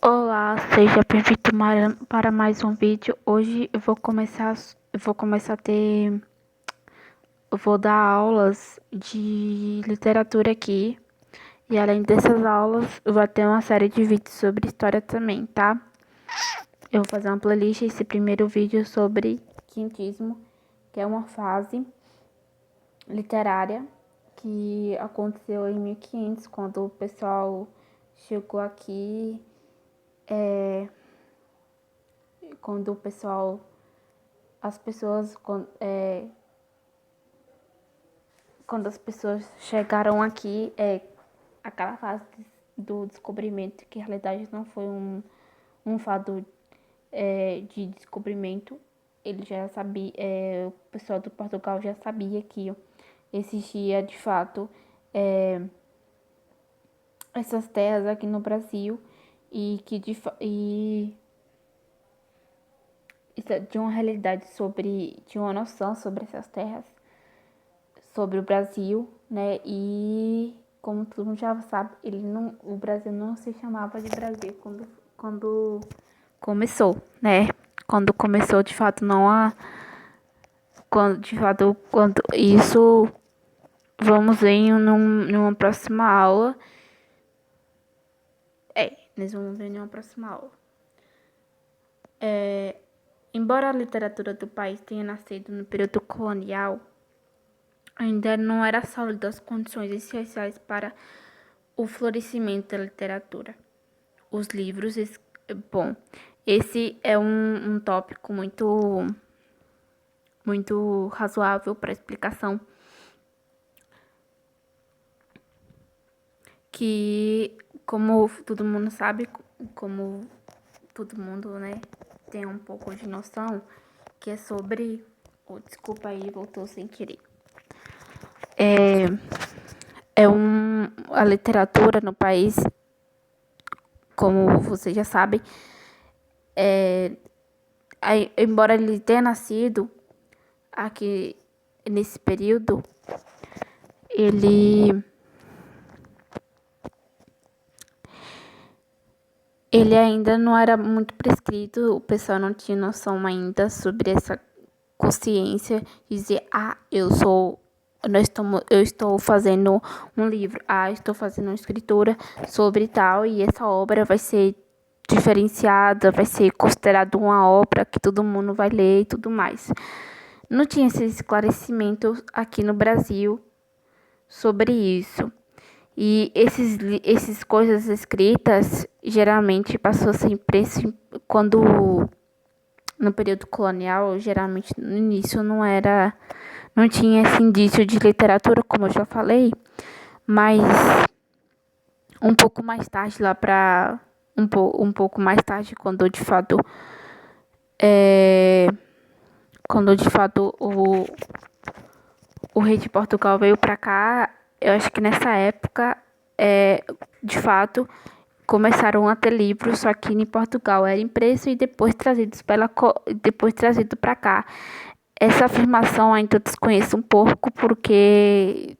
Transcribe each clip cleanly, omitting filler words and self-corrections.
Olá, seja bem-vindo para mais um vídeo. Hoje eu vou começar a ter, eu vou dar aulas de literatura aqui. E além dessas aulas, eu vou ter uma série de vídeos sobre história também, tá? Eu vou fazer uma playlist, esse primeiro vídeo sobre quintismo, que é uma fase literária que aconteceu em 1500, quando o pessoal chegou aqui, quando o pessoal as pessoas quando as pessoas chegaram aqui, aquela fase do descobrimento, que na realidade não foi um fato de descobrimento. Ele já sabia, o pessoal do Portugal já sabia que existia de fato essas terras aqui no Brasil e que de uma realidade de uma noção sobre essas terras, sobre o Brasil, né? E como todo mundo já sabe, o Brasil não se chamava de Brasil quando começou, né? Quando começou, de fato, não há, quando isso vamos ver numa próxima aula. Nós vamos ver numa próxima aula. Embora a literatura do país tenha nascido no período colonial, ainda não era sólida as condições essenciais para o florescimento da literatura. Os livros, bom, esse é um tópico muito razoável para explicação, que como todo mundo sabe, como todo mundo, né, tem um pouco de noção, que é sobre, desculpa aí, voltou sem querer. A literatura no país, como você já sabe, embora ele tenha nascido aqui nesse período, ele ainda não era muito prescrito, o pessoal não tinha noção ainda sobre essa consciência, dizer, eu estou fazendo um livro, estou fazendo uma escritura sobre tal, e essa obra vai ser diferenciada, vai ser considerada uma obra que todo mundo vai ler e tudo mais. Não tinha esse esclarecimento aqui no Brasil sobre isso. E esses coisas escritas geralmente passou a ser impresso quando no período colonial, geralmente no início não tinha esse indício de literatura, como eu já falei, mas um pouco mais tarde, lá para um pouco mais tarde, quando de fato o rei de Portugal veio para cá, eu acho que nessa época, de fato, começaram a ter livros, só que em Portugal era impresso e depois trazido para cá. Essa afirmação ainda eu desconheço um pouco, porque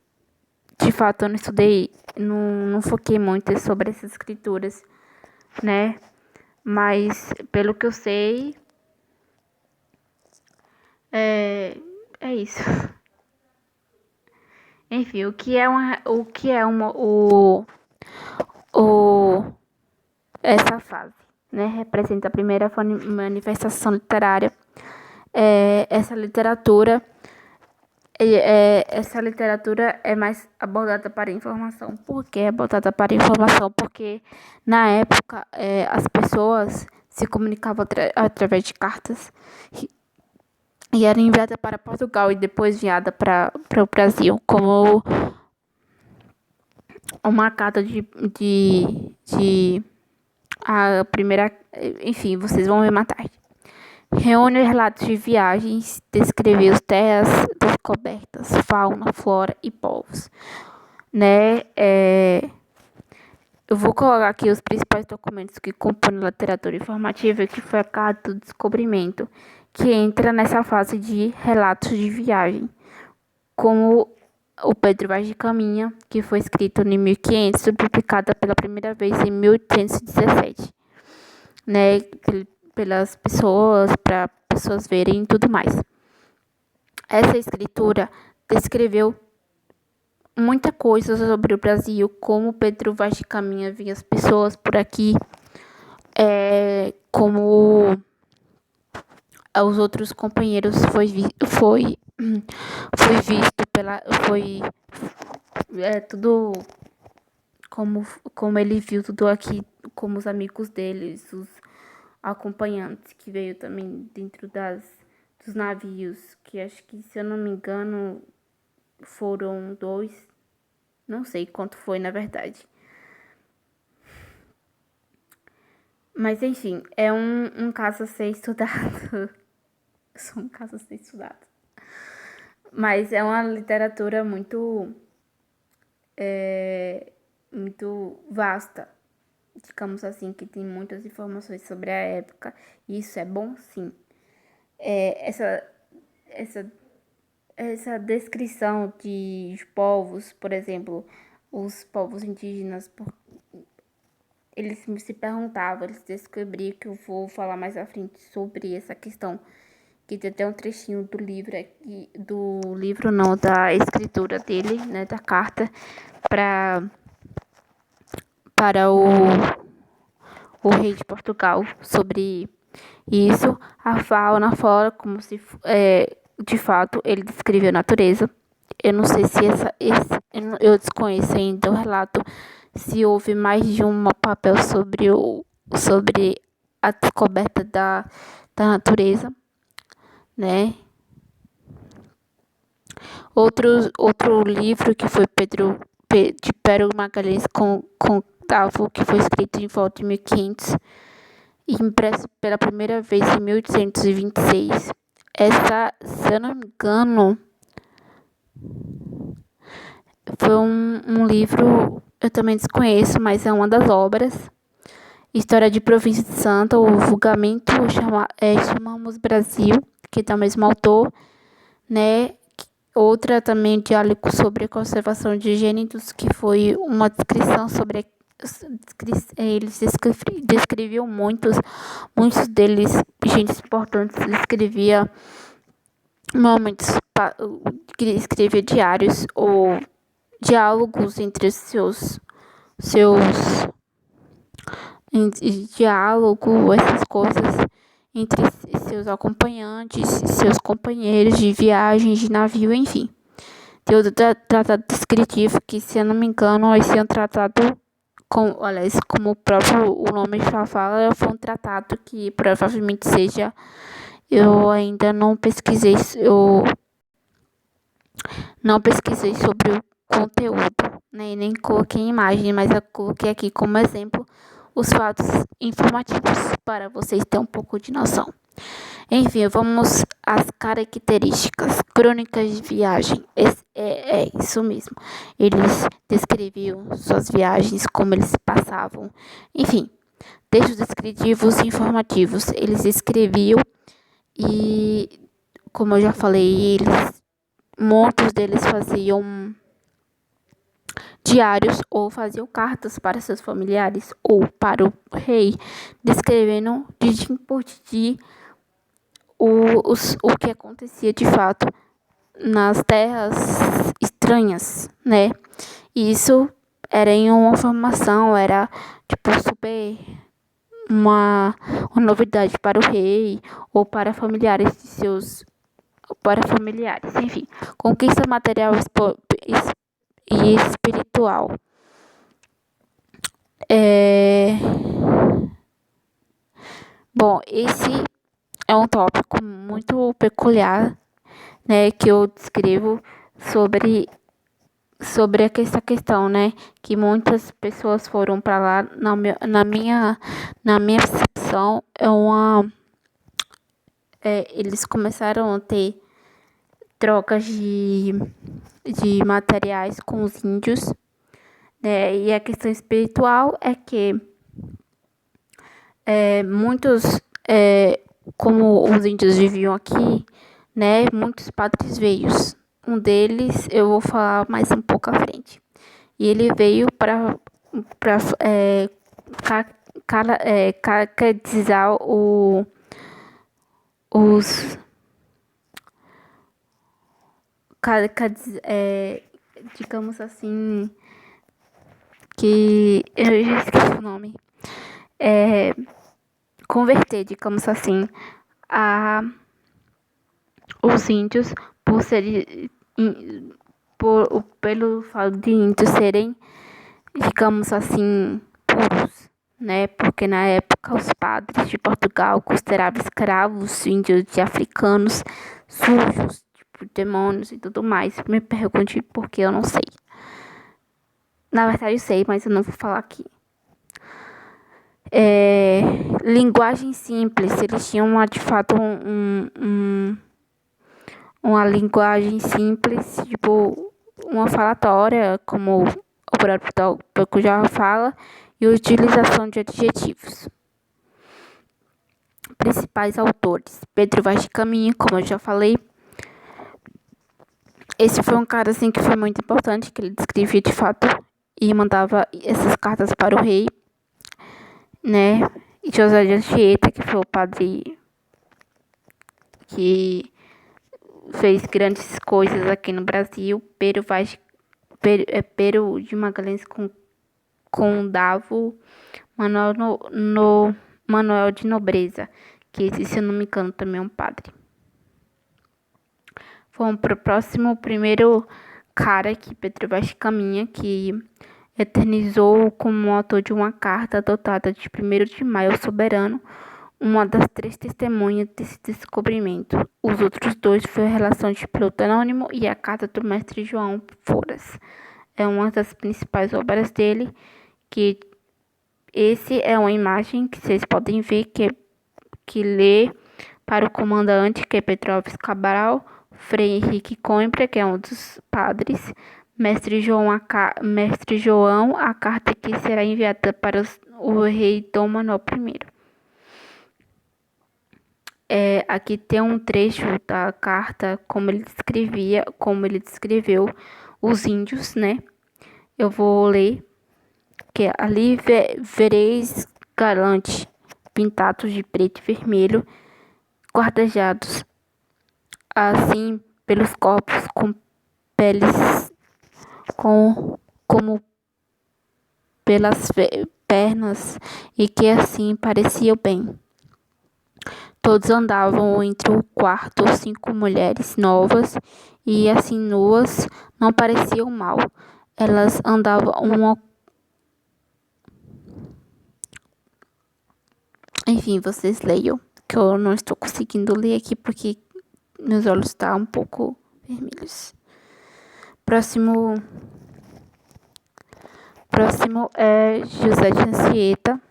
de fato eu não estudei, não foquei muito sobre essas escrituras, né? Mas pelo que eu sei, é isso. Enfim, essa fase, né? Representa a primeira manifestação literária. Essa literatura é mais abordada para informação. Por que é abordada para informação? Porque na época as pessoas se comunicavam através de cartas e era enviada para Portugal e depois enviada para o Brasil como uma carta de a primeira, enfim, vocês vão ver mais tarde. Reúne relatos de viagens, descreveu as terras descobertas, fauna, flora e povos, né? Eu vou colocar aqui os principais documentos que compõem a literatura informativa, que foi a Carta do Descobrimento, que entra nessa fase de relatos de viagem, como o Pedro Vaz de Caminha, que foi escrito em 1500 e publicada pela primeira vez em 1817. né, pelas pessoas, para pessoas verem e tudo mais. Essa escritura descreveu muita coisa sobre o Brasil, como Pedro Vaz de Caminha via as pessoas por aqui, como os outros companheiros foi visto tudo como ele viu tudo aqui, como os amigos deles, os acompanhantes que veio também dentro dos navios, que acho que, se eu não me engano, foram 2, não sei quanto foi na verdade. Mas enfim, é um caso a ser estudado. Só um caso a ser estudado. Mas é uma literatura muito vasta, digamos assim, que tem muitas informações sobre a época. E isso é bom, sim. Essa descrição de povos, por exemplo, os povos indígenas, eles se perguntavam, eles descobriram, que eu vou falar mais à frente sobre essa questão, que tem até um trechinho do livro aqui, da escritura dele, né, da carta para o rei de Portugal, sobre isso. A fauna, a flora, como se de fato ele descreveu a natureza. Eu não sei se eu desconheço ainda o relato, se houve mais de um papel sobre a descoberta da natureza, né? Outro livro, que foi de Pero Magalhães Contavo, que foi escrito em volta de 1500 e impresso pela primeira vez em 1826. Se eu não me engano, foi um livro, eu também desconheço, mas é uma das obras. História de Província de Santa, o vulgamento chamamos Brasil, que é o mesmo autor, né? Outra também, Diálogo sobre a Conservação de Gêneros, que foi uma descrição sobre eles descreviam muitos deles, gente importantes, escrevia momentos, escrevia diários ou diálogos entre seus diálogo, essas coisas entre seus acompanhantes, seus companheiros de viagem, de navio, enfim. Tem outro tratado descritivo, que, se eu não me engano, esse é um tratado, como o nome já fala, foi um tratado que provavelmente seja, eu ainda não pesquisei, sobre o conteúdo, né, nem coloquei imagem, mas eu coloquei aqui como exemplo os fatos informativos, para vocês terem um pouco de noção. Enfim, vamos às características. Crônicas de viagem. É isso mesmo. Eles descreviam suas viagens, como eles passavam. Enfim, textos descritivos e informativos. Eles escreviam e, como eu já falei, muitos deles faziam diários ou faziam cartas para seus familiares ou para o rei, descrevendo de dia por dia o que acontecia de fato nas terras estranhas, né? E isso era em uma formação, era tipo super uma novidade para o rei ou para familiares de seus, enfim, conquista material e espiritual. Bom, esse é um tópico muito peculiar, né, que eu descrevo sobre essa questão, né, que muitas pessoas foram para lá. Na minha percepção, eles começaram a ter trocas de materiais com os índios, né, e a questão espiritual é que muitos, como os índios viviam aqui, né, muitos padres veio. Um deles eu vou falar mais um pouco à frente. E ele veio para caracterizar os digamos assim, que eu já esqueci o nome, converter, digamos assim, a os índios por serem pelo fato de índios serem, digamos assim, puros, né? Porque na época os padres de Portugal consideravam escravos índios de africanos sujos, tipo demônios e tudo mais. Me pergunte por que eu não sei. Na verdade eu sei, mas eu não vou falar aqui. Linguagem simples, eles tinham de fato uma linguagem simples, tipo uma falatória, como o próprio tópico já fala, e utilização de adjetivos. Principais autores: Pedro Vaz de Caminha, como eu já falei. Esse foi um cara assim que foi muito importante, que ele descrevia de fato e mandava essas cartas para o rei, né? E José de Anchieta, que foi o padre que fez grandes coisas aqui no Brasil. Pero de Magalhães com Davo, Manuel de Nobreza, que esse, se eu não me engano, também é um padre. Vamos para o próximo, primeiro cara que Pedro Vaz de Caminha, que eternizou como autor de uma carta datada de 1º de maio ao soberano, uma das 3 testemunhas desse descobrimento. Os outros 2 foi a relação de piloto anônimo e a carta do mestre João Foras. É uma das principais obras dele, que esse é uma imagem que vocês podem ver que lê para o comandante, que é Petrópolis Cabral, Frei Henrique Coimbra, que é um dos padres, Mestre João, a carta que será enviada para o rei Dom Manuel I. Aqui tem um trecho da carta, como ele descreveu os índios, né? Eu vou ler, que é: ali vereis galante, pintados de preto e vermelho, guardajados assim pelos corpos, com peles como pelas pernas, e que assim pareciam bem. Todos andavam entre o quarto 5 mulheres novas, e assim nuas não pareciam mal. Elas andavam uma. Enfim, vocês leiam, que eu não estou conseguindo ler aqui porque meus olhos estão um pouco vermelhos. Próximo é José de Anchieta,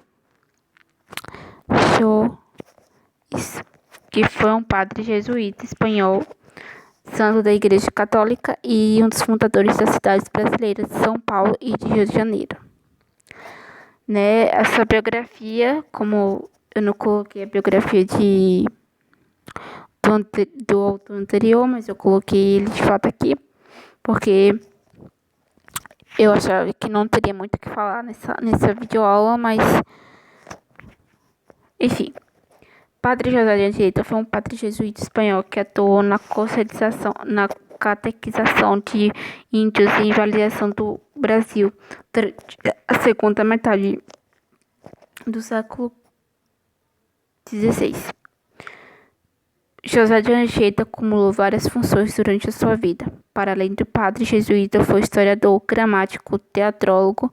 que foi um padre jesuíta espanhol, santo da Igreja Católica e um dos fundadores das cidades brasileiras de São Paulo e de Rio de Janeiro. Né? Essa biografia, como eu não coloquei a biografia do autor anterior, mas eu coloquei ele de fato aqui, porque eu achava que não teria muito o que falar nessa videoaula, mas enfim. Padre José de Anchieta foi um padre jesuíta espanhol que atuou na catequização de índios e evangelização do Brasil durante a segunda metade do século XVI. José de Anchieta acumulou várias funções durante a sua vida. Para além do padre jesuíta, foi historiador, gramático, teatrólogo,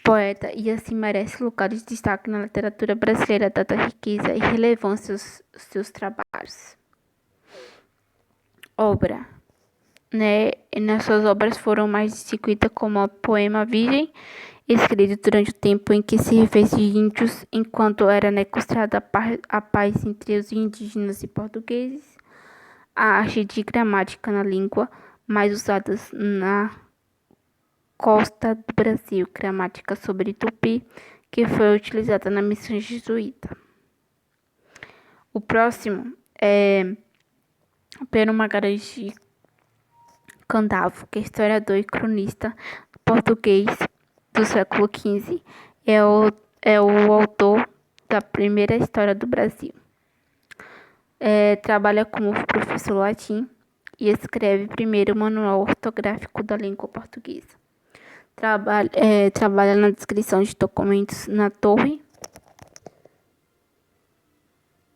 poeta e assim merece lugar de destaque na literatura brasileira, dada a riqueza e relevância dos seus trabalhos. Obra, né? E nas suas obras foram mais de 50, como o poema Virgem, escrito durante o tempo em que se refez de índios, enquanto era negociada a paz entre os indígenas e portugueses, a arte de gramática na língua mais usadas na costa do Brasil, gramática sobre Tupi, que foi utilizada na missão jesuíta. O próximo é Pero Magalhães de Candavo, que é historiador e cronista português do século XV. é o autor da primeira história do Brasil. Trabalha como professor latim e escreve primeiro o manual ortográfico da língua portuguesa. Trabalha na descrição de documentos na Torre